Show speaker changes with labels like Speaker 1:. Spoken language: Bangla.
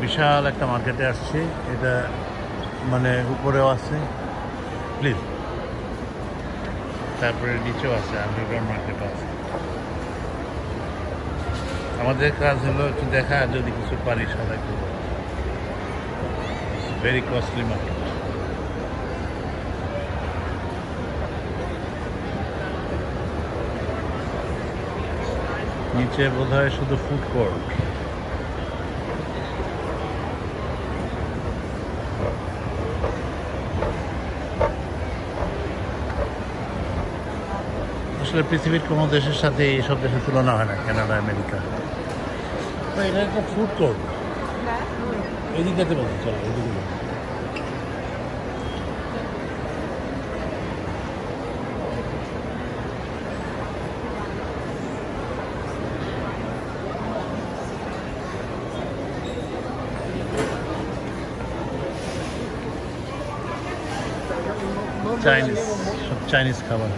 Speaker 1: বিশাল একটা মার্কেটে আসছি, এটা মানে উপরেও আছে প্লিজ, তারপরে নিচেও আছে, আন্ডারগ্রাউন্ড মার্কেটও আছে। আমাদের কাজ হলো একটু দেখা, যদি কিছু পারি সবাই করবো। Very costly market. নিচে বোধ হয় শুধু ফুড কোর্ট। আসলে পৃথিবীর কোনো দেশের সাথে এইসব দেশের তুলনা হয় না, কানাডা, আমেরিকা। তো এটা একটা ফুড কোর্ট, এদিকে বলতে চলো, এদিকে বলতে। চাইনিজ, সব চাইনিজ খাবার।